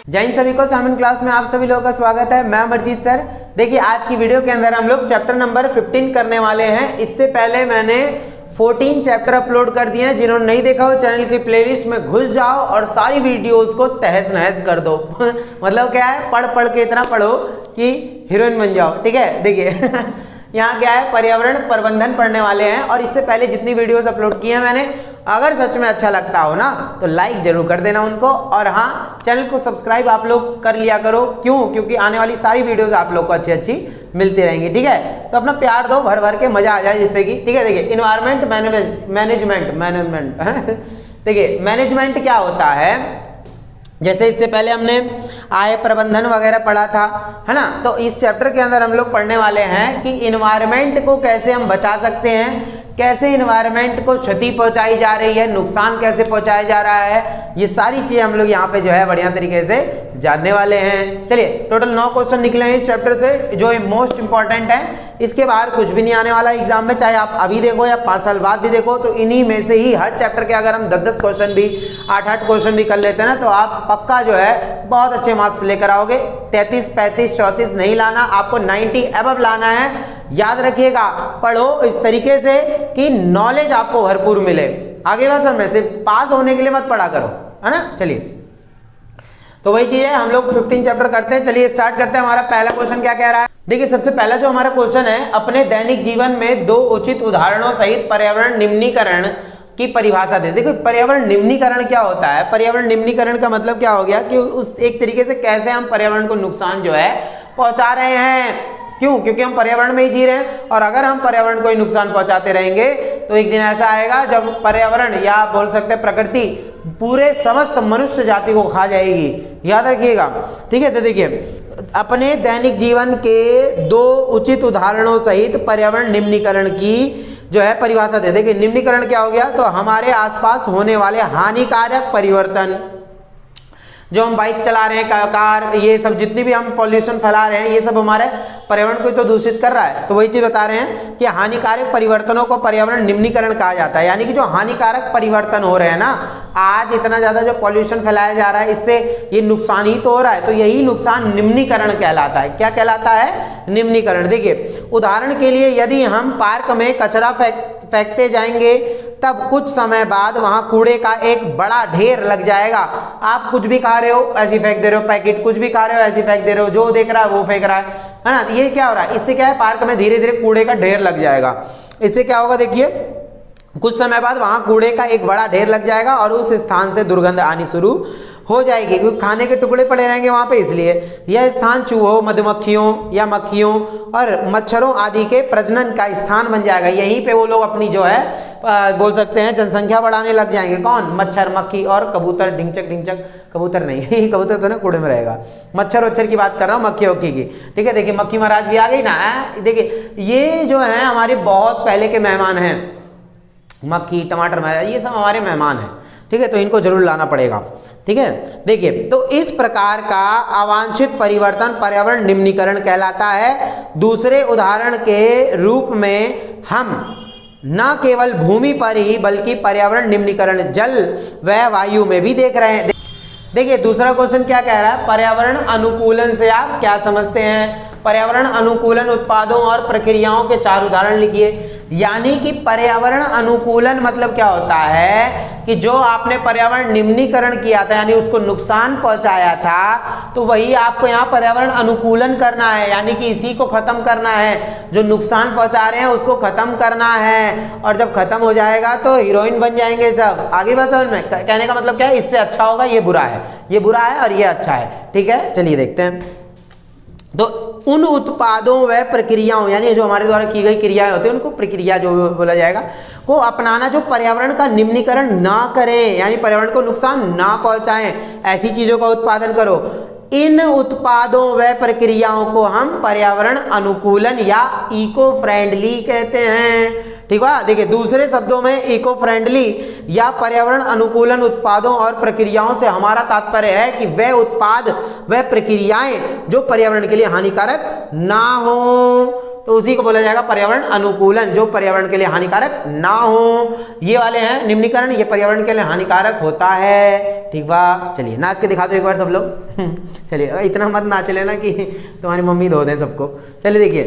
जय हिंद सभी को, सामन क्लास में आप सभी लोगों का स्वागत है। मैं अमरजीत सर। देखिए आज की वीडियो के अंदर हम लोग चैप्टर नंबर 15 करने वाले हैं। इससे पहले मैंने 14 चैप्टर अपलोड कर दिए हैं। जिन्होंने नहीं देखा हो चैनल की प्लेलिस्ट में घुस जाओ और सारी वीडियोस को तहस नहस कर दो। मतलब क्या है, पढ़ पढ़ के इतना पढ़ो कि हीरोइन बन जाओ। ठीक है, देखिए यहाँ क्या है, पर्यावरण प्रबंधन पढ़ने वाले हैं। और इससे पहले जितनी वीडियोस अपलोड की हैं मैंने, अगर सच में अच्छा लगता हो ना तो लाइक जरूर कर देना उनको। और हाँ, चैनल को सब्सक्राइब आप लोग कर लिया करो। क्यों? क्योंकि आने वाली सारी वीडियोस आप लोग को अच्छी अच्छी मिलती रहेंगी। ठीक है, तो अपना प्यार दो, भर भर के मजा आ जाए जिससे कि। ठीक है, देखिए इन्वायरमेंट मैनेजमेंट देखिए मैनेजमेंट क्या होता है, जैसे इससे पहले हमने आय प्रबंधन वगैरह पढ़ा था, है ना। तो इस चैप्टर के अंदर हम लोग पढ़ने वाले हैं कि इन्वायरमेंट को कैसे हम बचा सकते हैं, कैसे इन्वायरमेंट को क्षति पहुंचाई जा रही है, नुकसान कैसे पहुंचाया जा रहा है, ये सारी चीजें हम लोग यहाँ पे जो है बढ़िया तरीके से जानने वाले हैं। चलिए, टोटल 9 क्वेश्चन निकले हैं इस चैप्टर से, जो मोस्ट इंपॉर्टेंट है। इसके बाहर कुछ भी नहीं आने वाला एग्जाम में, चाहे आप अभी देखो या 5 साल बाद भी देखो। तो इन्हीं में से ही हर चैप्टर के अगर हम 10-10 क्वेश्चन भी, 8-8 क्वेश्चन भी कर लेते हैं ना, तो आप पक्का जो है बहुत अच्छे मार्क्स लेकर आओगे। 33, 35, 34 नहीं लाना, आपको 90 अबव लाना है। याद रखिएगा, पढ़ो इस तरीके से कि नॉलेज आपको भरपूर मिले। आगे बस में सिर्फ पास होने के लिए मत पढ़ा करो, है ना। चलिए, तो वही चीज है, हम लोग 15 चैप्टर करते हैं। चलिए स्टार्ट करते हैं। हमारा पहला क्वेश्चन क्या कह रहा है, देखिए सबसे पहला जो हमारा क्वेश्चन है, अपने दैनिक जीवन में 2 उचित उदाहरणों सहित पर्यावरण निम्नीकरण की परिभाषा दे। देखो पर्यावरण निम्नीकरण क्या होता है। पर्यावरण निम्नीकरण का मतलब क्या हो गया कि उस एक तरीके से कैसे हम पर्यावरण को नुकसान जो है पहुंचा रहे हैं। क्यों? क्योंकि हम पर्यावरण में ही जी रहे हैं, और अगर हम पर्यावरण को ही नुकसान पहुंचाते रहेंगे तो एक दिन ऐसा आएगा जब पर्यावरण, या बोल सकते हैं प्रकृति, पूरे समस्त मनुष्य जाति को खा जाएगी। याद रखिएगा। ठीक है, तो देखिए अपने दैनिक जीवन के 2 उचित उदाहरणों सहित पर्यावरण निम्नीकरण की जो है परिभाषा दे। देखिए निम्नीकरण क्या हो गया, तो हमारे आसपास होने वाले हानिकारक परिवर्तन, जो हम बाइक चला रहे हैं, कार, ये सब जितनी भी हम पॉल्यूशन फैला रहे हैं, ये सब हमारे पर्यावरण को तो दूषित कर रहा है। तो वही चीज बता रहे हैं कि हानिकारक परिवर्तनों को पर्यावरण निम्नीकरण कहा जाता है। यानी कि जो हानिकारक परिवर्तन हो रहे हैं ना, आज इतना ज्यादा जो पॉल्यूशन फैलाया जा रहा है, इससे ये नुकसान ही तो हो रहा है। तो यही नुकसान निम्नीकरण कहलाता है। क्या कहलाता है? निम्नीकरण। देखिए उदाहरण के लिए, यदि हम पार्क में कचरा फेंकते जाएंगे, तब कुछ समय बाद वहां कूड़े का एक बड़ा ढेर लग जाएगा। आप कुछ भी खा रहे हो ऐसी फेंक दे रहे हो, पैकेट कुछ भी खा रहे हो ऐसी फेंक दे रहे हो, जो देख रहा है वो फेंक रहा है ना। ये क्या हो रहा है, इससे क्या है, पार्क में धीरे धीरे कूड़े का ढेर लग जाएगा। इससे क्या होगा, देखिए कुछ समय बाद वहां कूड़े का एक बड़ा ढेर लग जाएगा और उस स्थान से दुर्गंध आनी शुरू हो जाएगी, क्योंकि खाने के टुकड़े पड़े रहेंगे वहां पे। इसलिए यह स्थान चूहों, मधुमक्खियों या मक्खियों और मच्छरों आदि के प्रजनन का स्थान बन जाएगा। यहीं पे वो लोग अपनी जो है बोल सकते हैं जनसंख्या बढ़ाने लग जाएंगे। कौन? मच्छर, मक्खी और कबूतर। ढिंचक कबूतर नहीं कबूतर तो ना कूड़े में रहेगा। मच्छर वच्छर की बात कर रहा हूँ, मक्खी वक्खी की। ठीक है, देखिए मक्खी महाराज भी आ गई ना। देखिए ये जो है हमारे बहुत पहले के मेहमान हैं, मक्खी, टमाटर, ये सब हमारे मेहमान हैं। ठीक है, तो इनको जरूर लाना पड़ेगा। ठीक है, देखिए तो इस प्रकार का अवांछित परिवर्तन पर्यावरण निम्नीकरण कहलाता है। दूसरे उदाहरण के रूप में हम न केवल भूमि पर ही बल्कि पर्यावरण निम्नीकरण जल व वायु में भी देख रहे हैं। देखिए दूसरा क्वेश्चन क्या कह रहा है, पर्यावरण अनुकूलन से आप क्या समझते हैं। पर्यावरण अनुकूलन उत्पादों और प्रक्रियाओं के 4 उदाहरण लिखिए। यानी कि पर्यावरण अनुकूलन मतलब क्या होता है कि जो आपने पर्यावरण निम्नीकरण किया था, यानी उसको नुकसान पहुंचाया था, तो वही आपको यहाँ पर्यावरण अनुकूलन करना है। यानी कि इसी को खत्म करना है, जो नुकसान पहुंचा रहे हैं उसको खत्म करना है। और जब खत्म हो जाएगा तो हीरोइन बन जाएंगे सब। आगे बात समझ में? कहने का मतलब क्या है, इससे अच्छा होगा, ये बुरा है, ये बुरा है और ये अच्छा है। ठीक है, चलिए देखते हैं। तो उन उत्पादों व प्रक्रियाओं, यानी जो हमारे द्वारा की गई क्रियाएं होती हैं, उनको प्रक्रिया जो बोला जाएगा, को अपनाना जो पर्यावरण का निम्नीकरण ना करें, यानी पर्यावरण को नुकसान ना पहुंचाएं, ऐसी चीजों का उत्पादन करो। इन उत्पादों व प्रक्रियाओं को हम पर्यावरण अनुकूलन या इको फ्रेंडली कहते हैं। ठीक है, देखिए दूसरे शब्दों में इको फ्रेंडली या पर्यावरण अनुकूलन उत्पादों और प्रक्रियाओं से हमारा तात्पर्य है कि वे उत्पाद व प्रक्रियाएं जो पर्यावरण के लिए हानिकारक ना हो। तो उसी को बोला जाएगा पर्यावरण अनुकूलन, जो पर्यावरण के लिए हानिकारक ना हो। ये वाले हैं निम्नीकरण, ये पर्यावरण के लिए हानिकारक होता है। ठीक बा, चलिए नाच के दिखा दो एक बार सब लोग। चलिए इतना मत नाच लेना कि तुम्हारी मम्मी धो दें सबको। चलिए देखिए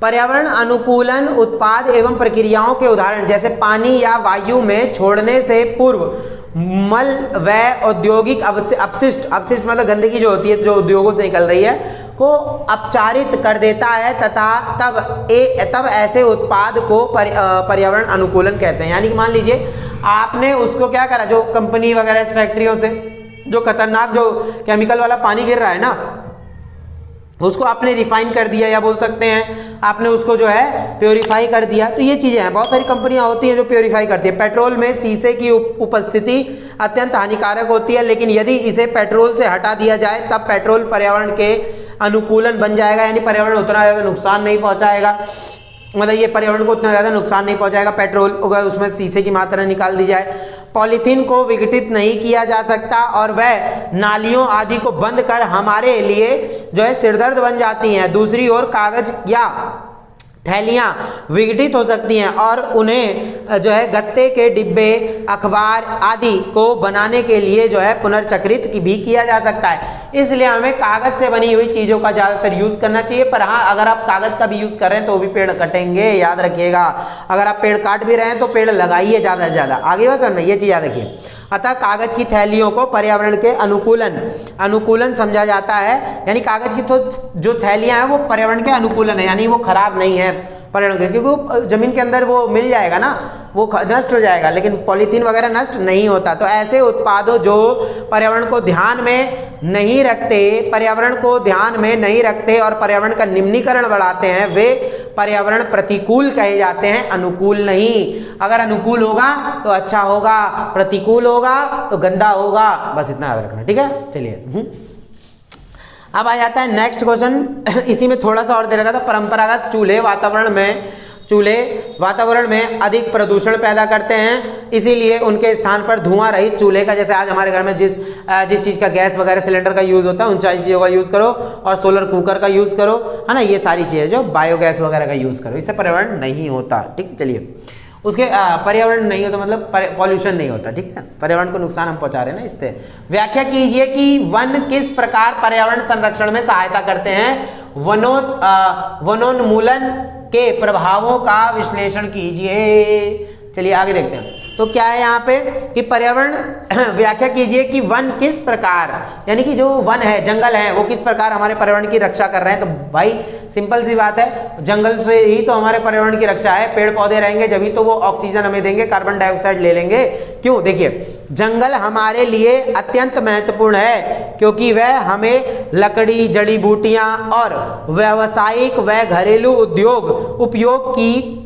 पर्यावरण अनुकूलन उत्पाद एवं प्रक्रियाओं के उदाहरण जैसे पानी या वायु में छोड़ने से पूर्व मल व औद्योगिक अपशिष्ट मतलब गंदगी जो होती है जो उद्योगों से निकल रही है को अपचारित कर देता है तथा तब ऐसे उत्पाद को पर्यावरण अनुकूलन कहते हैं। यानी कि मान लीजिए आपने उसको क्या करा, जो कंपनी वगैरह इस फैक्ट्रियों से जो खतरनाक जो केमिकल वाला पानी गिर रहा है ना, उसको आपने रिफाइन कर दिया, या बोल सकते हैं आपने उसको जो है प्योरीफाई कर दिया। तो ये चीज़ें हैं, बहुत सारी कंपनियां होती हैं जो प्योरीफाई करती है। पेट्रोल में शीशे की उपस्थिति अत्यंत हानिकारक होती है, लेकिन यदि इसे पेट्रोल से हटा दिया जाए तब पेट्रोल पर्यावरण के अनुकूलन बन जाएगा, यानी पर्यावरण उतना ज़्यादा नुकसान नहीं पहुँचाएगा। मतलब ये पर्यावरण को उतना ज़्यादा नुकसान नहीं पहुँचाएगा पेट्रोल, अगर उसमें शीशे की मात्रा निकाल दी जाए। पॉलीथीन को विघटित नहीं किया जा सकता और वह नालियों आदि को बंद कर हमारे लिए जो है सिरदर्द बन जाती हैं। दूसरी ओर कागज या थैलियाँ विघटित हो सकती हैं और उन्हें जो है गत्ते के डिब्बे, अखबार आदि को बनाने के लिए जो है पुनर्चक्रित भी किया जा सकता है। इसलिए हमें कागज़ से बनी हुई चीज़ों का ज़्यादातर यूज़ करना चाहिए। पर हाँ, अगर आप कागज़ का भी यूज़ कर रहे हैं तो भी पेड़ कटेंगे, याद रखिएगा। अगर आप पेड़ काट भी रहे हैं तो पेड़ लगाइए ज़्यादा से ज़्यादा। आगे बात समझ, ये चीज़ याद रखिए। अतः कागज की थैलियों को पर्यावरण के अनुकूलन समझा जाता है, यानी कागज की तो जो थैलियां हैं वो पर्यावरण के अनुकूलन है, यानी वो खराब नहीं है पर्यावरण के, क्योंकि जमीन के अंदर वो मिल जाएगा ना, वो नष्ट हो जाएगा, लेकिन पॉलीथीन वगैरह नष्ट नहीं होता। तो ऐसे उत्पादों जो पर्यावरण को ध्यान में नहीं रखते और पर्यावरण का निम्नीकरण बढ़ाते हैं, वे पर्यावरण प्रतिकूल कहे जाते हैं, अनुकूल नहीं। अगर अनुकूल होगा तो अच्छा होगा, प्रतिकूल होगा तो गंदा होगा, बस इतना याद रखना। ठीक है, चलिए अब आ जाता है नेक्स्ट क्वेश्चन। इसी में थोड़ा सा और दे रखा था, परंपरागत चूल्हे वातावरण में अधिक प्रदूषण पैदा करते हैं, इसीलिए उनके स्थान पर धुआं रहित चूल्हे का, जैसे आज हमारे घर में जिस चीज़ का गैस वगैरह सिलेंडर का यूज़ होता है उन सारी चीज़ों का यूज़ करो, और सोलर कुकर का यूज़ करो, है ना। ये सारी चीज़ें जो बायोगैस वगैरह का यूज़ करो, इससे पर्यावरण नहीं होता। ठीक है, चलिए उसके पर्यावरण नहीं होता मतलब पॉल्यूशन नहीं होता। ठीक है, पर्यावरण को नुकसान हम पहुंचा रहे हैं ना इससे। व्याख्या कीजिए कि वन किस प्रकार पर्यावरण संरक्षण में सहायता करते हैं। वनोन्मूलन के प्रभावों का विश्लेषण कीजिए। चलिए आगे देखते हैं। तो क्या है यहाँ पे कि पर्यावरण व्याख्या कीजिए कि वन किस प्रकार, यानी कि जो वन है, जंगल है, वो किस प्रकार हमारे पर्यावरण की रक्षा कर रहे हैं। तो भाई सिंपल सी बात है, जंगल से ही तो हमारे पर्यावरण की रक्षा है। पेड़ पौधे रहेंगे जब ही तो वो ऑक्सीजन हमें देंगे, कार्बन डाइऑक्साइड ले लेंगे। क्यों, देखिए जंगल हमारे लिए अत्यंत महत्वपूर्ण है क्योंकि वह हमें लकड़ी, जड़ी बूटियां और व्यावसायिक व घरेलू उपयोग की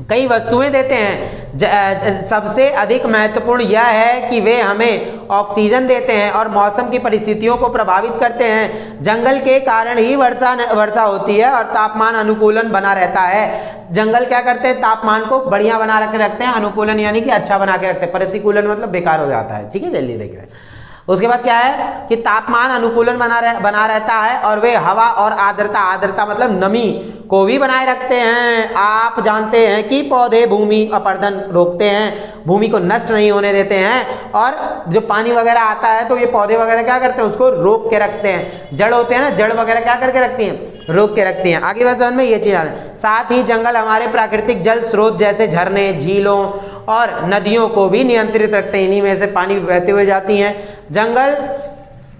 कई वस्तुएं देते हैं। सबसे अधिक महत्वपूर्ण यह है कि वे हमें ऑक्सीजन देते हैं और मौसम की परिस्थितियों को प्रभावित करते हैं। जंगल के कारण ही वर्षा होती है और तापमान अनुकूलन बना रहता है। जंगल क्या करते हैं, तापमान को बढ़िया बना के रखते हैं, अनुकूलन यानी कि अच्छा बना के रखते हैं, प्रतिकूलन मतलब बेकार हो जाता है। ठीक है, जल्दी देख रहे हैं। उसके बाद क्या है कि तापमान अनुकूलन बना रहता है और वे हवा और आर्द्रता मतलब नमी को भी बनाए रखते हैं। आप जानते हैं कि पौधे भूमि अपरदन रोकते हैं, भूमि को नष्ट नहीं होने देते हैं, और जो पानी वगैरह आता है तो ये पौधे वगैरह क्या करते हैं, उसको रोक के रखते हैं। जड़ होते हैं ना, जड़ वगैरह क्या करके रखती हैं, रोक के रखती हैं। आगे बस समझ में ये चीज़ आती है। साथ ही जंगल हमारे प्राकृतिक जल स्रोत जैसे झरने, झीलों और नदियों को भी नियंत्रित रखते हैं, इन्हीं में से पानी बहते हुए जाती हैं। जंगल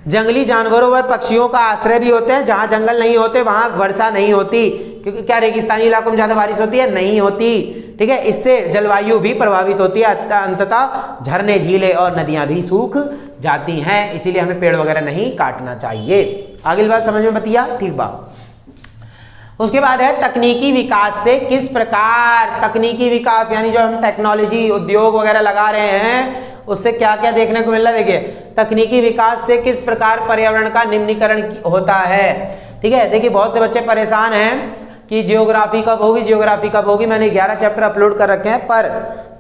जंगली जानवरों व पक्षियों का आश्रय भी होते हैं। जहाँ जंगल नहीं होते वहाँ वर्षा नहीं होती, क्योंकि क्या रेगिस्तानी इलाकों में ज़्यादा बारिश होती है, नहीं होती। ठीक है, इससे जलवायु भी प्रभावित होती है, अंततः झरने, झीलें और नदियाँ भी सूख जाती हैं। इसीलिए हमें पेड़ वगैरह नहीं काटना चाहिए। आगे बात समझ में बतिया, ठीक बात। उसके बाद है तकनीकी विकास से किस प्रकार, तकनीकी विकास यानी जो हम टेक्नोलॉजी, उद्योग वगैरह लगा रहे हैं उससे क्या क्या देखने को मिल रहा है। देखिए तकनीकी विकास से किस प्रकार पर्यावरण का निम्नीकरण होता है। ठीक है, देखिए बहुत से बच्चे परेशान हैं कि जियोग्राफी कब होगी। मैंने 11 चैप्टर अपलोड कर रखे हैं, पर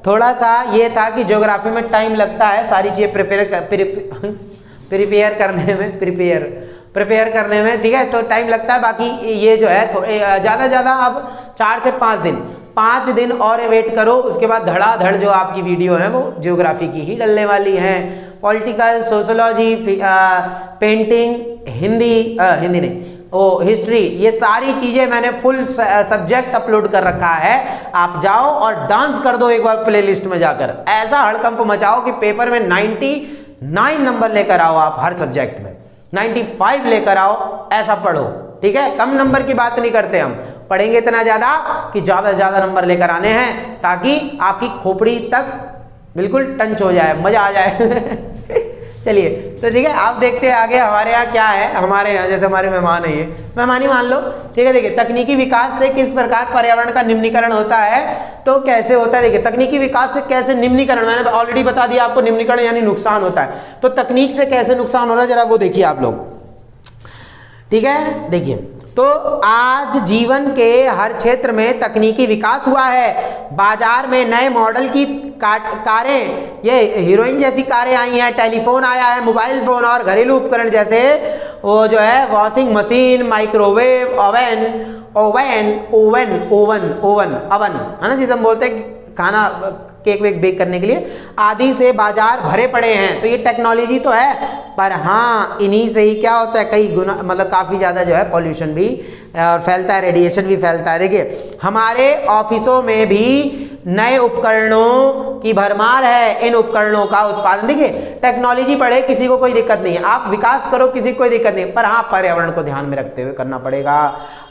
थोड़ा सा ये था कि जियोग्राफी में टाइम लगता है सारी चीज़ें प्रिपेयर करने में, प्रिपेयर करने में, ठीक है, तो टाइम लगता है। बाकी ये जो है ज़्यादा से ज़्यादा अब 4 से 5 दिन और वेट करो, उसके बाद धड़ाधड़ जो आपकी वीडियो है वो ज्योग्राफी की ही डलने वाली है। पॉलिटिकल, सोशोलॉजी, पेंटिंग, हिंदी नहीं, हिस्ट्री, ये सारी चीज़ें मैंने फुल सब्जेक्ट अपलोड कर रखा है। आप जाओ और डांस कर दो एक बार प्लेलिस्ट में जाकर, ऐसा हड़कंप मचाओ कि पेपर में 99 नंबर लेकर आओ। आप हर सब्जेक्ट में 95 लेकर आओ, ऐसा पढ़ो, ठीक है। कम नंबर की बात नहीं करते, हम पढ़ेंगे इतना ज़्यादा कि ज़्यादा से ज़्यादा नंबर लेकर आने हैं, ताकि आपकी खोपड़ी तक बिल्कुल टंच हो जाए, मज़ा आ जाए। चलिए, तो ठीक है, आप देखते हैं आगे हमारे यहाँ क्या है। हमारे यहाँ जैसे हमारे मेहमान है, ये मेहमान ही मान लो, ठीक है। देखिए, तकनीकी विकास से किस प्रकार पर्यावरण का निम्नीकरण होता है, तो कैसे होता है। देखिए, तकनीकी विकास से कैसे निम्नीकरण, मैंने ऑलरेडी बता दिया आपको, निम्नीकरण यानी नुकसान होता है। तो तकनीक से कैसे नुकसान हो रहा है, जरा वो देखिए आप लोग, ठीक है। देखिए, तो आज जीवन के हर क्षेत्र में तकनीकी विकास हुआ है। बाजार में नए मॉडल की कारें, ये हीरोइन जैसी कारें आई हैं, टेलीफोन आया है, मोबाइल फोन और घरेलू उपकरण जैसे वो जो है वॉशिंग मशीन, माइक्रोवेव, ओवन है ना, जिसे हम बोलते हैं खाना केक वेक बेक करने के लिए, आदि से बाजार भरे पड़े हैं। तो ये टेक्नोलॉजी तो है, पर हाँ, इन्हीं से ही क्या होता है, कई गुना मतलब काफ़ी ज़्यादा जो है पॉल्यूशन भी फैलता है, रेडिएशन भी फैलता है। देखिए, हमारे ऑफिसों में भी नए उपकरणों की भरमार है। इन उपकरणों का उत्पादन, देखिए, टेक्नोलॉजी बढ़े, किसी को कोई दिक्कत नहीं है, आप विकास करो, किसी को कोई दिक्कत नहीं, पर हाँ, पर्यावरण को ध्यान में रखते हुए करना पड़ेगा।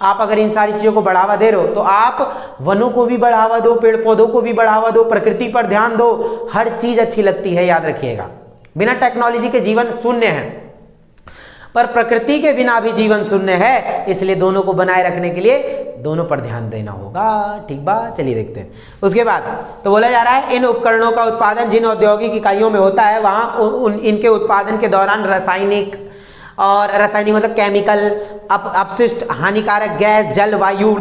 आप अगर इन सारी चीज़ों को बढ़ावा दे रहे हो, तो आप वनों को भी बढ़ावा दो, पेड़ पौधों को भी बढ़ावा दो, प्रकृति पर ध्यान दो, हर चीज़ अच्छी लगती है, याद रखिएगा। बिना टेक्नोलॉजी के जीवन शून्य है, पर प्रकृति के बिना भी जीवन शून्य है, इसलिए दोनों को बनाए रखने के लिए दोनों पर ध्यान देना होगा, ठीक बात। चलिए देखते हैं उसके बाद। तो बोला जा रहा है, इन उपकरणों का उत्पादन जिन औद्योगिक इकाइयों में होता है, वहाँ इनके उत्पादन के दौरान रासायनिक मतलब केमिकल अपशिष्ट, हानिकारक गैस, जल, वायु,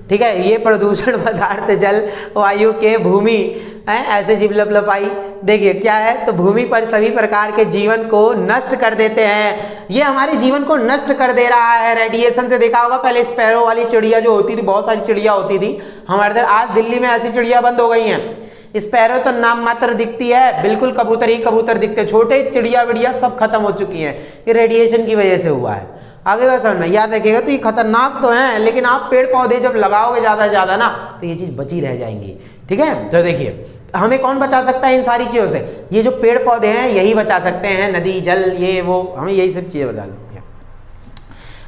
ठीक है, ये प्रदूषण पदार्थ जल वायु के भूमि ऐसे जीव लपलपाई, देखिए क्या है, तो भूमि पर सभी प्रकार के जीवन को नष्ट कर देते हैं। ये हमारे जीवन को नष्ट कर दे रहा है। रेडिएशन से देखा होगा, पहले स्पैरो वाली चिड़िया जो होती थी, बहुत सारी चिड़िया होती थी हमारे इधर, आज दिल्ली में ऐसी चिड़िया बंद हो गई हैं। स्पैरो तो नाम मात्र दिखती है, बिल्कुल कबूतर ही कबूतर दिखते, छोटे चिड़िया विड़िया सब खत्म हो चुकी हैं। ये रेडिएशन की वजह से हुआ है। आगे बस समझ में याद रखिएगा। तो ये खतरनाक तो है, लेकिन आप पेड़ पौधे जब लगाओगे ज़्यादा से ज़्यादा ना, तो ये चीज़ बची रह जाएंगी, ठीक है। तो देखिए, हमें कौन बचा सकता है इन सारी चीज़ों से, ये जो पेड़ पौधे हैं यही बचा सकते हैं, नदी जल ये वो, हमें यही सब चीज़ें बचा सकती हैं।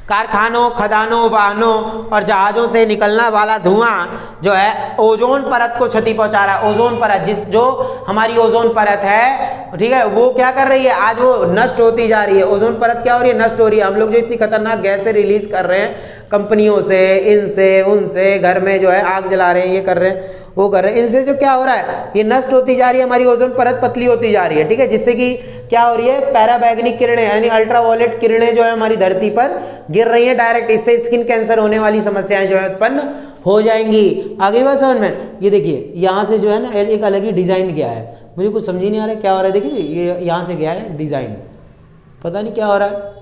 कारखानों, खदानों, वाहनों और जहाज़ों से निकलने वाला धुआं जो है ओजोन परत को क्षति पहुंचा रहा है। ओजोन परत, जो हमारी ओजोन परत है, ठीक है, वो क्या कर रही है, आज वो नष्ट होती जा रही है। ओजोन परत क्या हो रही है, नष्ट हो रही है। हम लोग जो इतनी खतरनाक गैसें रिलीज कर रहे हैं कंपनियों से, इनसे उनसे, घर में जो है आग जला रहे हैं, ये कर रहे हैं, वो कर रहे हैं, इनसे जो क्या हो रहा है, ये नष्ट होती जा रही है, हमारी ओजोन परत पतली होती जा रही है, ठीक है, जिससे कि क्या हो रही है, पैराबैंगनी किरणें यानी अल्ट्रावायलेट किरणें जो है हमारी धरती पर गिर रही है डायरेक्ट। इससे स्किन कैंसर होने वाली समस्याएं जो है उत्पन्न हो जाएंगी। आगे बात समझ में, ये देखिए यहाँ से जो है ना एक अलग ही डिजाइन गया है, मुझे कुछ समझ ही नहीं आ रहा है क्या हो रहा है। देखिए ये यहाँ से गया है डिजाइन, पता नहीं क्या हो रहा है,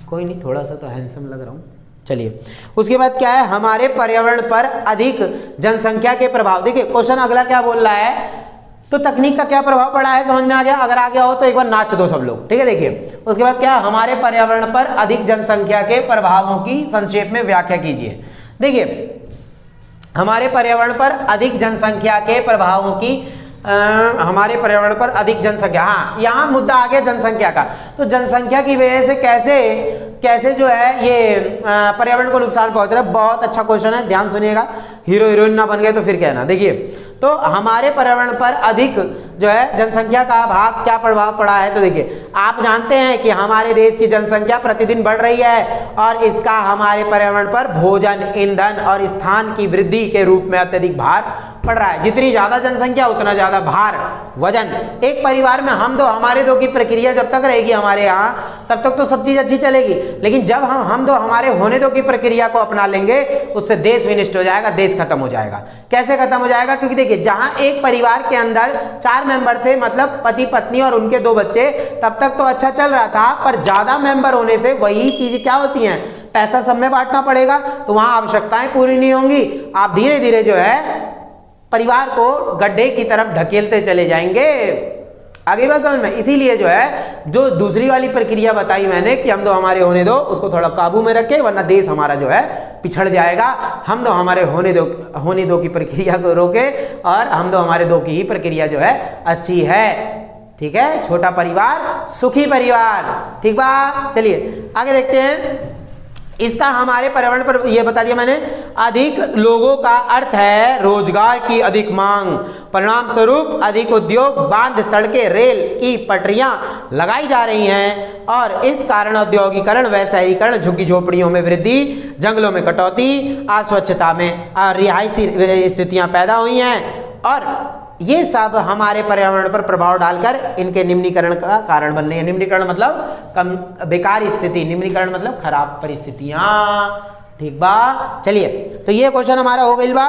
कोई नहीं, थोड़ा सा तो हैंडसम लग रहा हूँ। चलिए उसके बाद क्या है, हमारे पर्यावरण पर अधिक जनसंख्या के प्रभाव। देखिए क्वेश्चन अगला क्या बोल रहा है, तो तकनीक का क्या प्रभाव पड़ा है, समझ में आ गया। अगर आ गया हो तो एक बार नाच दो सब लोग, ठीक है। देखिए उसके बाद क्या, हमारे पर्यावरण पर अधिक जनसंख्या के प्रभावों की संक्षेप में व्याख्या कीजिए। देखिए हमारे पर्यावरण पर अधिक जनसंख्या के प्रभावों की हमारे पर्यावरण पर अधिक जनसंख्या, हाँ यहाँ मुद्दा आ गया जनसंख्या का। तो जनसंख्या की वजह से कैसे जो है ये पर्यावरण को नुकसान पहुंच रहा है, बहुत अच्छा क्वेश्चन है, ध्यान सुनिएगा। हीरो हीरोइन ना बन गए तो फिर कहना। देखिए तो हमारे पर्यावरण पर अधिक जो है जनसंख्या का भाग क्या प्रभाव पड़ा है, तो देखिए आप जानते हैं कि हमारे देश की जनसंख्या प्रतिदिन बढ़ रही है और इसका हमारे पर्यावरण पर भोजन, ईंधन और स्थान की वृद्धि के रूप में अत्यधिक भार पड़ रहा है। जितनी ज्यादा जनसंख्या उतना ज्यादा भार, वजन। एक परिवार में हम दो हमारे दो की प्रक्रिया जब तक रहेगी हमारे यहाँ, तब तक तो सब चीज अच्छी चलेगी। लेकिन जब हम दो हमारे होने दो की प्रक्रिया को अपना लेंगे, उससे देश विनिष्ट हो जाएगा, देश खत्म हो जाएगा। कैसे खत्म हो जाएगा? क्योंकि देखिए, जहां एक परिवार के अंदर 4 मेंबर थे, मतलब पति पत्नी और उनके 2 बच्चे, तब तक तो अच्छा चल रहा था। पर ज्यादा मेंबर होने से वही चीज क्या होती है, पैसा सब में बांटना पड़ेगा, तो वहां आवश्यकताएं पूरी नहीं होंगी। आप धीरे धीरे जो है परिवार को गड्ढे की तरफ ढकेलते चले जाएंगे। आगे बात समझ में? इसीलिए जो है जो दूसरी वाली प्रक्रिया बताई मैंने कि हम दो हमारे होने दो, उसको थोड़ा काबू में रखे, वरना देश हमारा जो है पिछड़ जाएगा। हम दो हमारे होने दो की प्रक्रिया को रोके, और हम दो हमारे दो की ही प्रक्रिया जो है अच्छी है। ठीक है, छोटा परिवार सुखी परिवार। ठीक बा, चलिए आगे देखते हैं। इसका हमारे पर्यावरण पर यह बता दिया मैंने। अधिक लोगों का अर्थ है रोजगार की अधिक मांग, परिणाम स्वरूप अधिक उद्योग, बांध, सड़कें, रेल की पटरियां लगाई जा रही हैं, और इस कारण औद्योगिकरण व शहरीकरण, झुग्गी झोपड़ियों में वृद्धि, जंगलों में कटौती, अस्वच्छता में रिहायशी स्थितियां पैदा हुई हैं, और ये सब हमारे पर्यावरण पर प्रभाव डालकर इनके निम्नीकरण का कारण बन रहे हैं। निम्नीकरण मतलब कम बेकार स्थिति, निम्नीकरण मतलब खराब परिस्थितियां। ठीक बा, चलिए तो ये क्वेश्चन हमारा हो गई बा।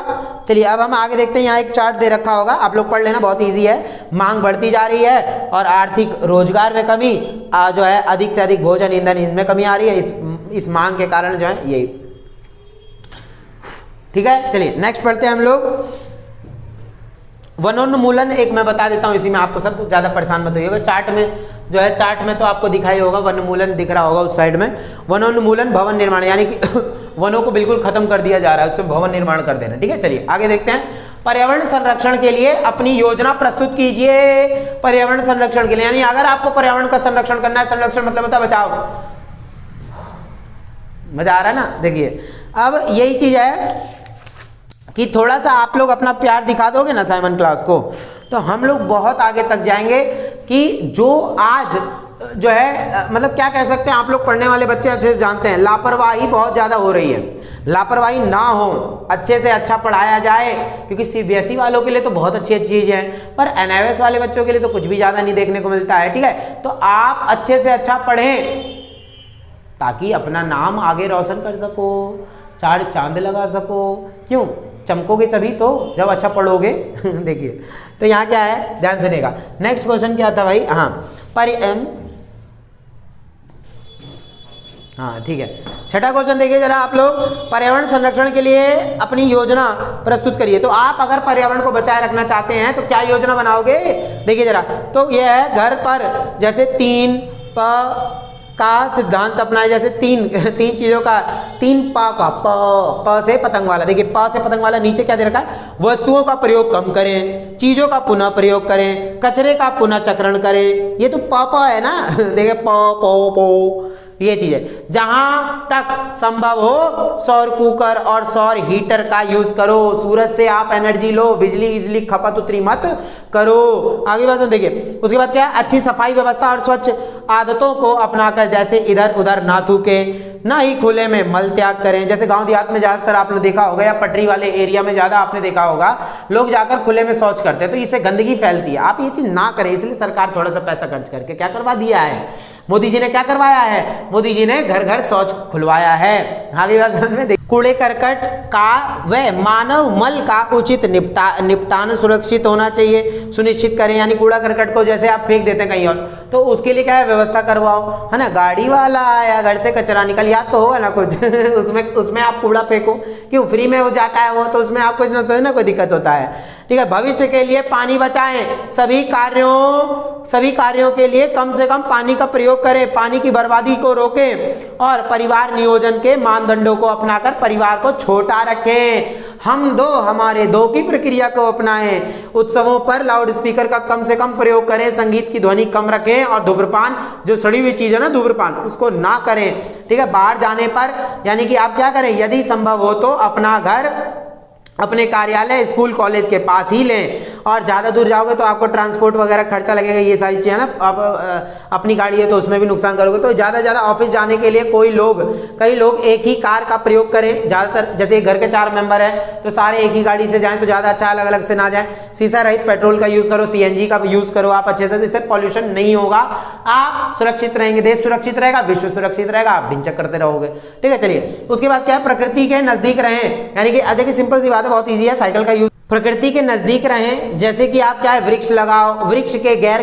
चलिए अब हम आगे देखते हैं। यहाँ एक चार्ट दे रखा होगा, आप लोग पढ़ लेना, बहुत इजी है। मांग बढ़ती जा रही है और आर्थिक रोजगार में कमी जो है, अधिक से अधिक भोजन ईंधन इनमें कमी आ रही है, इस मांग के कारण जो है यही। ठीक है, चलिए नेक्स्ट पढ़ते हैं हम लोग। वनोन्मूलन एक मैं बता देता हूँ, इसी में आपको सब ज़्यादा परेशान मत होइएगा। चार्ट में जो है, चार्ट में तो आपको दिखाई होगा, वनोन्मूलन दिख रहा होगा उस साइड में। वनोन्मूलन भवन निर्माण, यानी कि वनों को बिल्कुल खत्म कर दिया जा रहा है, उससे भवन निर्माण कर देना। ठीक है, चलिए आगे देखते हैं। पर्यावरण संरक्षण के लिए अपनी योजना प्रस्तुत कीजिए। पर्यावरण संरक्षण के लिए, यानी अगर आपको पर्यावरण का संरक्षण करना है, संरक्षण मतलब होता है बचाओ। मजा आ रहा है ना? देखिए अब यही चीज है कि थोड़ा सा आप लोग अपना प्यार दिखा दोगे ना साइमन क्लास को, तो हम लोग बहुत आगे तक जाएंगे। कि जो आज जो है, मतलब क्या कह सकते हैं, आप लोग पढ़ने वाले बच्चे अच्छे से जानते हैं, लापरवाही बहुत ज़्यादा हो रही है। लापरवाही ना हो, अच्छे से अच्छा पढ़ाया जाए, क्योंकि सीबीएसई वालों के लिए तो बहुत अच्छी चीज़ है, पर एनआईएस वाले बच्चों के लिए तो कुछ भी ज़्यादा नहीं देखने को मिलता है। ठीक है, तो आप अच्छे से अच्छा पढ़ें ताकि अपना नाम आगे रोशन कर सको, 4 चांद लगा सको। क्यों? चमकोगे तभी तो जब अच्छा पढ़ोगे। देखिए तो यहाँ क्या है, ध्यान सुनिएगा। नेक्स्ट क्वेश्चन क्या था भाई? हाँ ठीक है, छठा क्वेश्चन देखिए जरा आप लोग। पर्यावरण संरक्षण के लिए अपनी योजना प्रस्तुत करिए। तो आप अगर पर्यावरण को बचाए रखना चाहते हैं तो क्या योजना बनाओगे? देखिए जरा, तो यह है घर पर जैसे 3 प का सिद्धांत अपनाए। जैसे तीन चीजों का, 3 प का, प से पतंग वाला। देखिए प से पतंग वाला, नीचे क्या दे रखा है? वस्तुओं का प्रयोग कम करें, चीजों का पुनः प्रयोग करें, कचरे का पुनः चक्रण करें। ये तो प है ना। देखिए प ये चीज है। जहां तक संभव हो सौर कुकर और सौर हीटर का यूज करो। सूरज से आप एनर्जी लो, बिजली खपत उतनी मत करो। आगे बात देखिए, उसके बाद क्या है? अच्छी सफाई व्यवस्था और स्वच्छ आदतों को अपनाकर, जैसे इधर उधर ना थूके, ना ही खुले में मल त्याग करें। जैसे गांव देहात में ज्यादातर आपने देखा होगा, या पटरी वाले एरिया में ज्यादा आपने देखा होगा, लोग जाकर खुले में शौच करते हैं, तो इससे गंदगी फैलती है। आप ये चीज ना करें, इसलिए सरकार थोड़ा सा पैसा खर्च करके क्या करवा दिया है, मोदी जी ने क्या करवाया है? मोदी जी ने घर घर शौच खुलवाया है। आगे बात समझ में। कूड़े करकट का व मानव मल का उचित निपटान सुरक्षित होना चाहिए, सुनिश्चित करें। यानी कूड़ा करकट को जैसे आप फेंक देते हैं कहीं और, तो उसके लिए क्या है? व्यवस्था करवाओ, है ना। गाड़ी वाला आया, घर से कचरा निकल, याद तो होगा ना कुछ। उसमें आप कूड़ा फेंको, क्यों? फ्री में हो जाता है वो, तो उसमें आपको तो ना कोई दिक्कत होता है। ठीक है, भविष्य के लिए पानी बचाएं। सभी कार्यों के लिए कम से कम पानी का प्रयोग करें, पानी की बर्बादी को रोकें, और परिवार नियोजन के मानदंडों को अपनाकर परिवार को छोटा रखें। हम दो हमारे दो की प्रक्रिया को अपनाएं। उत्सवों पर लाउड स्पीकर का कम से कम प्रयोग करें, संगीत की ध्वनि कम रखें, और धूम्रपान, जो सड़ी हुई चीज है ना धूम्रपान, उसको ना करें। ठीक है, बाहर जाने पर यानी कि आप क्या करें? यदि संभव हो तो अपना घर अपने कार्यालय, स्कूल, कॉलेज के पास ही लें। और ज़्यादा दूर जाओगे तो आपको ट्रांसपोर्ट वगैरह खर्चा लगेगा, ये सारी चीज़ें ना, आप अपनी गाड़ी है तो उसमें भी नुकसान करोगे। तो ज़्यादा ऑफिस जाने के लिए कई लोग एक ही कार का प्रयोग करें ज़्यादातर, जैसे घर के 4 मेंबर हैं तो सारे एक ही गाड़ी से जाएं तो ज़्यादा अच्छा, अलग अलग से ना जाएं। शीशा रहित पेट्रोल का यूज़ करो, CNG का यूज़ करो आप अच्छे से, तो इससे पॉल्यूशन नहीं होगा, आप सुरक्षित रहेंगे, देश सुरक्षित रहेगा, विश्व सुरक्षित रहेगा, आप ढिंचक करते रहोगे। ठीक है, चलिए उसके बाद क्या है, प्रकृति के नजदीक रहें, यानी कि देखिए सिंपल सी बात है, बहुत ईजी है, साइकिल का यूज। प्रकृति के नजदीक रहें, जैसे कि आप क्या है, वृक्ष लगाओ, वृक्ष के गैर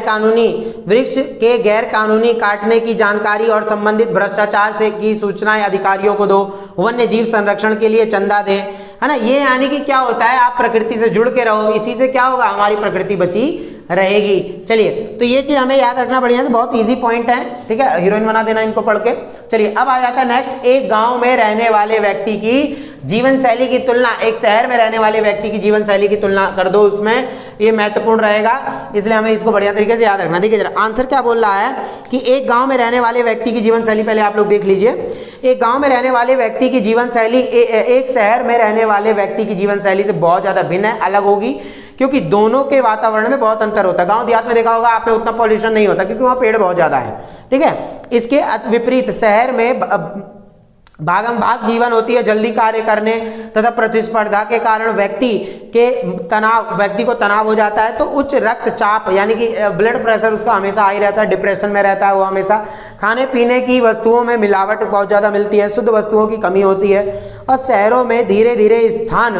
कानूनी काटने की जानकारी और संबंधित भ्रष्टाचार से की सूचनाएं अधिकारियों को दो, वन्य जीव संरक्षण के लिए चंदा दें, है ना। ये यानी कि क्या होता है, आप प्रकृति से जुड़ के रहो, इसी से क्या होगा, हमारी प्रकृति बची रहेगी। चलिए, तो ये चीज हमें याद रखना बढ़िया से, बहुत इजी पॉइंट है, ठीक है, हीरोइन बना देना इनको पढ़ के। चलिए अब आ जाता है नेक्स्ट, एक गांव में रहने वाले व्यक्ति की जीवन शैली की तुलना, एक शहर में रहने वाले व्यक्ति की जीवन शैली की तुलना कर दो, उसमें ये महत्वपूर्ण रहेगा, इसलिए हमें इसको बढ़िया तरीके से याद रखना। देखिए जरा आंसर क्या बोल रहा है कि एक गांव में रहने वाले व्यक्ति की जीवन शैली, पहले आप लोग देख लीजिए, एक गांव में रहने वाले व्यक्ति की जीवन शैली एक शहर में रहने वाले व्यक्ति की जीवन शैली से बहुत ज्यादा भिन्न है, अलग होगी, क्योंकि दोनों के वातावरण में बहुत अंतर होता है। गांव देहात में देखा होगा आपने, उतना पॉल्यूशन नहीं होता क्योंकि वहां पेड़ बहुत ज्यादा है, ठीक है। इसके विपरीत शहर में भागम भाग जीवन होती है, जल्दी कार्य करने तथा प्रतिस्पर्धा के कारण व्यक्ति को तनाव हो जाता है, तो उच्च रक्तचाप यानी कि ब्लड प्रेशर उसका हमेशा हाई रहता है, डिप्रेशन में रहता है वो हमेशा, खाने पीने की वस्तुओं में मिलावट बहुत ज़्यादा मिलती है, शुद्ध वस्तुओं की कमी होती है, और शहरों में धीरे धीरे स्थान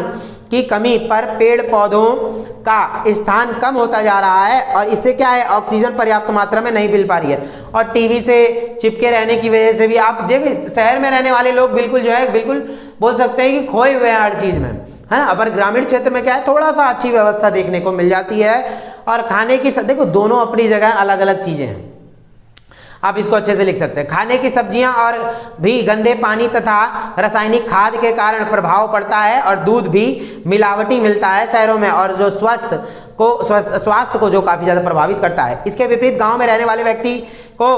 की कमी पर पेड़ पौधों का स्थान कम होता जा रहा है, और इससे क्या है, ऑक्सीजन पर्याप्त मात्रा में नहीं मिल पा रही है, और टीवी से चिपके रहने की वजह से भी आप देखिए शहर में रहने वाले लोग बिल्कुल जो है, बिल्कुल बोल सकते हैं कि खोए हुए हैं हर चीज़ में, है ना। पर ग्रामीण क्षेत्र में क्या है, थोड़ा सा अच्छी व्यवस्था देखने को मिल जाती है, और खाने की देखो दोनों अपनी जगह अलग अलग चीज़ें हैं, आप इसको अच्छे से लिख सकते हैं। खाने की सब्जियां और भी गंदे पानी तथा रासायनिक खाद के कारण प्रभाव पड़ता है, और दूध भी मिलावटी मिलता है शहरों में, और जो स्वास्थ्य को जो काफ़ी ज़्यादा प्रभावित करता है। इसके विपरीत गांव में रहने वाले व्यक्ति को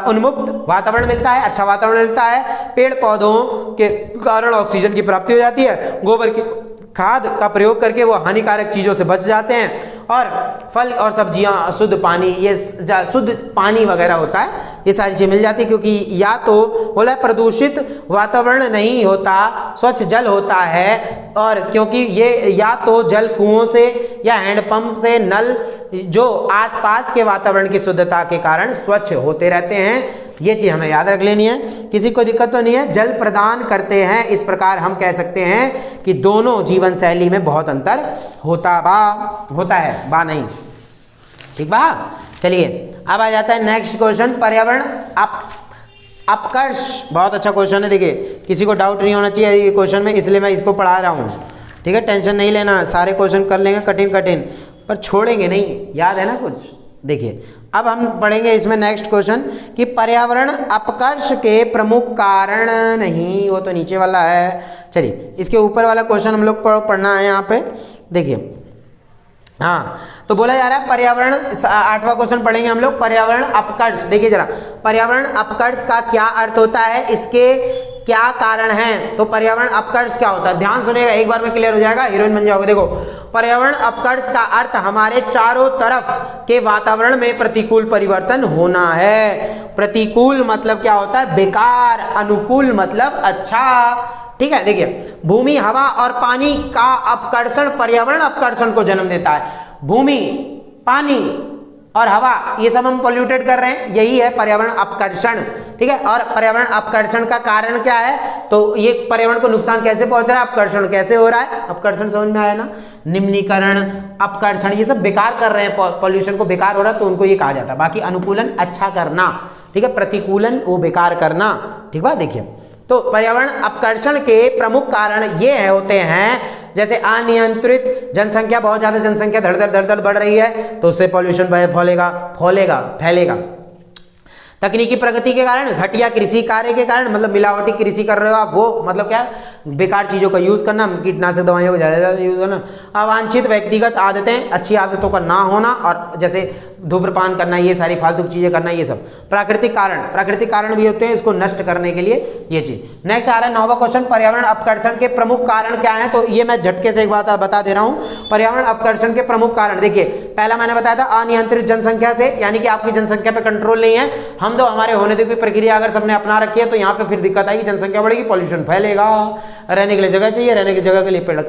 उन्मुक्त वातावरण मिलता है, अच्छा वातावरण मिलता है, पेड़ पौधों के कारण ऑक्सीजन की प्राप्ति हो जाती है, गोबर की खाद का प्रयोग करके वो हानिकारक चीज़ों से बच जाते हैं, और फल और सब्जियां, शुद्ध पानी, ये शुद्ध पानी वगैरह होता है, ये सारी चीज़ें मिल जाती है, क्योंकि या तो बोला प्रदूषित वातावरण नहीं होता, स्वच्छ जल होता है, और क्योंकि ये या तो जल कुओं से या हैंडपंप से, नल जो आसपास के वातावरण की शुद्धता के कारण स्वच्छ होते रहते हैं, ये चीज़ हमें याद रख लेनी है। किसी को दिक्कत तो नहीं है, जल प्रदान करते हैं, इस प्रकार हम कह सकते हैं कि दोनों जीवन शैली में बहुत अंतर होता है बा नहीं, ठीक बा। चलिए अब आ जाता है नेक्स्ट क्वेश्चन, पर्यावरण अपकर्ष, बहुत अच्छा क्वेश्चन है, देखिए किसी को डाउट नहीं होना चाहिए ये क्वेश्चन में, इसलिए मैं इसको पढ़ा रहा हूँ, ठीक है, टेंशन नहीं लेना, सारे क्वेश्चन कर लेंगे कठिन पर छोड़ेंगे नहीं, याद है ना कुछ। देखिए अब हम पढ़ेंगे इसमें नेक्स्ट क्वेश्चन कि पर्यावरण अपकर्ष के प्रमुख कारण नहीं, वो तो नीचे वाला है, चलिए इसके ऊपर वाला क्वेश्चन हम लोग पढ़ना है यहाँ पे। देखिए हाँ, तो बोला जा रहा है पर्यावरण, 8वां क्वेश्चन पढ़ेंगे हम लोग, पर्यावरण अपकर्ष। देखिए जरा, पर्यावरण अपकर्ष का क्या अर्थ होता है, इसके क्या कारण हैं, तो पर्यावरण अपकर्ष क्या होता है, ध्यान सुनिएगा, एक बार में क्लियर हो जाएगा, हीरोइन बन जाओगे। देखो पर्यावरण अपकर्ष का अर्थ हमारे चारों तरफ के वातावरण में प्रतिकूल परिवर्तन होना है। प्रतिकूल मतलब क्या होता है, बेकार, अनुकूल मतलब अच्छा, ठीक है। देखिए भूमि, हवा और पानी का अपकर्षण पर्यावरण अपकर्षण को जन्म देता है। भूमि, पानी और हवा, ये सब हम पोल्यूटेड कर रहे हैं, यही है पर्यावरण अपकर्षण, ठीक है। और पर्यावरण अपकर्षण का कारण क्या है, तो ये पर्यावरण को नुकसान कैसे पहुंच रहा है, अपकर्षण कैसे हो रहा है, अपकर्षण समझ में आया ना, निम्नीकरण, अपकर्षण, ये सब बेकार कर रहे हैं, पॉल्यूशन को बेकार हो रहा है तो उनको ये कहा जाता है। बाकी अनुकूलन अच्छा करना, ठीक है, प्रतिकूलन वो बेकार करना, ठीक है। देखिए तो पर्यावरण अपकर्षण के प्रमुख कारण ये होते हैं, जैसे अनियंत्रित जनसंख्या, बहुत ज्यादा जनसंख्या धड़ धड़ बढ़ रही है तो उससे पॉल्यूशन फैलेगा। तकनीकी प्रगति के कारण, घटिया कृषि कार्य के कारण, मतलब मिलावटी कृषि कर रहे हो आप, वो मतलब क्या, बेकार चीज़ों का यूज़ करना, कीटनाशक दवाइयों का ज़्यादा यूज़ करना, अवांछित व्यक्तिगत आदतें, अच्छी आदतों का ना होना, और जैसे धूम्रपान करना, ये सारी फालतू चीजें करना, ये सब प्राकृतिक कारण भी होते हैं इसको नष्ट करने के लिए, ये चीज। नेक्स्ट आ रहा है 9वां क्वेश्चन, पर्यावरण अपकर्षण के प्रमुख कारण क्या है? तो ये मैं झटके से एक बात बता दे रहा हूं, पर्यावरण अपकर्षण के प्रमुख कारण। देखिए पहला मैंने बताया था अनियंत्रित जनसंख्या से, यानी कि आपकी जनसंख्या पे कंट्रोल नहीं है। हम तो हमारे होने की प्रक्रिया अगर सबने अपना रखी है तो यहाँ पे फिर दिक्कत आएगी, जनसंख्या बढ़ेगी, पॉल्यूशन फैलेगा। रहने के लिए जगह चाहिए, रहने की जगह के लिए पेड़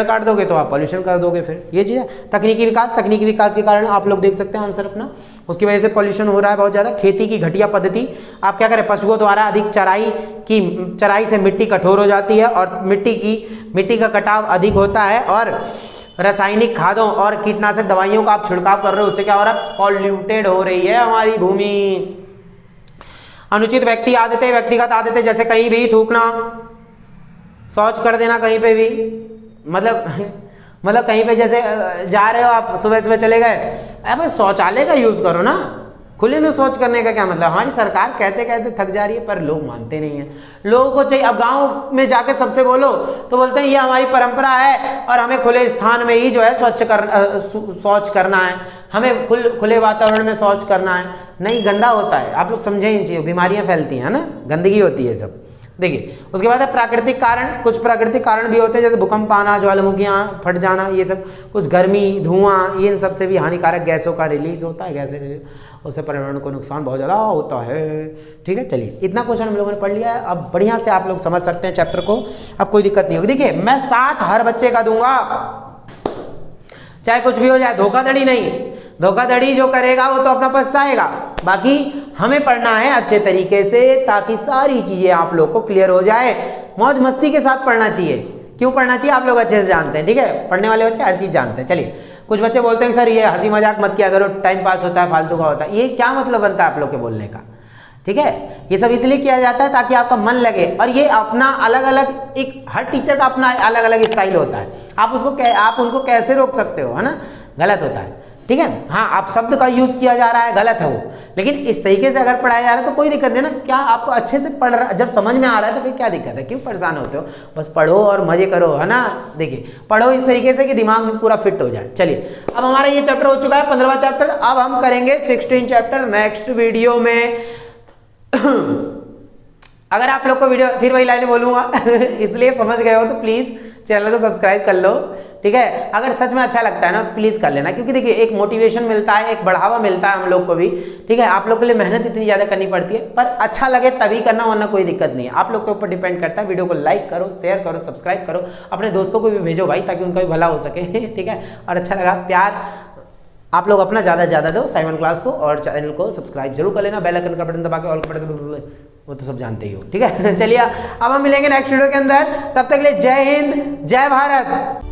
काट दोगे तो आप पॉल्यूशन कर दोगे। फिर ये चीज है। तकनीकी विकास के कारण आप लोग देख सकते हैं आंसर अपना, उसकी वजह से पॉल्यूशन हो रहा है बहुत ज्यादा। खेती की घटिया पद्धति, आप क्या करें, पशुओं द्वारा अधिक चराई से मिट्टी कठोर हो जाती है और मिट्टी का कटाव अधिक होता है, और रासायनिक खादों और कीटनाशक दवाइयों का आप छिड़काव कर रहे हो, उससे क्या हो रहा है, पॉल्यूटेड हो रही है हमारी भूमि। अनुचित व्यक्तिगत आदतें, जैसे कहीं भी थूकना, शौच कर देना कहीं पे भी, मतलब कहीं पे जैसे जा रहे हो आप, सुबह चले गए, अबे शौचालय का यूज करो ना, खुले में शौच करने का क्या मतलब। हमारी सरकार कहते थक जा रही है पर लोग मानते नहीं है। लोगों को चाहिए, अब गांव में जाके सबसे बोलो तो बोलते हैं ये हमारी परंपरा है और हमें खुले स्थान में ही जो है शौच करना है, हमें खुले वातावरण में शौच करना है। नहीं, गंदा होता है, आप लोग समझे इन चीज़ों, बीमारियां फैलती हैं ना, गंदगी होती है सब। देखिए उसके बाद है प्राकृतिक कारण। कुछ प्राकृतिक कारण भी होते हैं, जैसे भूकंप आना, ज्वालामुखियाँ फट जाना, ये सब कुछ, गर्मी, धुआं, ये इन सब से भी हानिकारक गैसों का रिलीज होता है, गैसें, उससे पर्यावरण को नुकसान बहुत ज़्यादा होता है। ठीक है, चलिए इतना क्वेश्चन हम लोगों ने पढ़ लिया है, अब बढ़िया से आप लोग समझ सकते हैं चैप्टर को, अब कोई दिक्कत नहीं होगी। देखिए मैं 7 हर बच्चे का दूंगा, चाहे कुछ भी हो जाए, धोखाधड़ी नहीं। धोखाधड़ी जो करेगा वो तो अपना पछताएगा, बाकी हमें पढ़ना है अच्छे तरीके से ताकि सारी चीजें आप लोग को क्लियर हो जाए। मौज मस्ती के साथ पढ़ना चाहिए। क्यों पढ़ना चाहिए आप लोग अच्छे से जानते हैं, ठीक है, पढ़ने वाले बच्चे हर चीज जानते हैं। चलिए, कुछ बच्चे बोलते हैं सर ये हंसी मजाक मत किया करो, टाइम पास होता है, फालतू का होता है, ये क्या मतलब बनता है आप लोग के बोलने का, ठीक है। ये सब इसलिए किया जाता है ताकि आपका मन लगे, और ये अपना अलग अलग, एक हर टीचर का अपना अलग अलग स्टाइल होता है, आप उनको कैसे रोक सकते हो, है ना, गलत होता है, ठीक है। हाँ, आप शब्द का यूज किया जा रहा है, गलत है वो, लेकिन इस तरीके से अगर पढ़ाया जा रहा है तो कोई दिक्कत नहीं ना। क्या आपको अच्छे से पढ़ रहा, जब समझ में आ रहा है तो फिर क्या दिक्कत है, क्यों परेशान होते हो, बस पढ़ो और मजे करो, है ना। देखिए पढ़ो इस तरीके से कि दिमाग में पूरा फिट हो जाए। चलिए, अब हमारा ये चैप्टर हो चुका है 15वां चैप्टर, अब हम करेंगे 16 चैप्टर नेक्स्ट वीडियो में। अगर आप लोग को वीडियो, फिर वही लाइन बोलूंगा इसलिए समझ गए हो तो प्लीज चैनल को सब्सक्राइब कर लो, ठीक है। अगर सच में अच्छा लगता है ना तो प्लीज कर लेना, क्योंकि देखिए एक मोटिवेशन मिलता है, एक बढ़ावा मिलता है हम लोग को भी, ठीक है। आप लोग के लिए मेहनत इतनी ज्यादा करनी पड़ती है, पर अच्छा लगे तभी करना, वरना कोई दिक्कत नहीं है। आप लोग के ऊपर डिपेंड करता है। वीडियो को लाइक करो, शेयर करो, सब्सक्राइब करो, अपने दोस्तों को भी भेजो भाई, ताकि उनका भी भला हो सके ठीक है। और अच्छा लगा, प्यार आप लोग अपना ज़्यादा से ज़्यादा दो साइमन क्लास को, और चैनल को सब्सक्राइब जरूर कर लेना, बेल आइकन का बटन दबा के ऑल का बटन, वो तो सब जानते ही हो, ठीक है चलिए अब हम मिलेंगे नेक्स्ट वीडियो के अंदर, तब तक के लिए जय हिंद, जय भारत।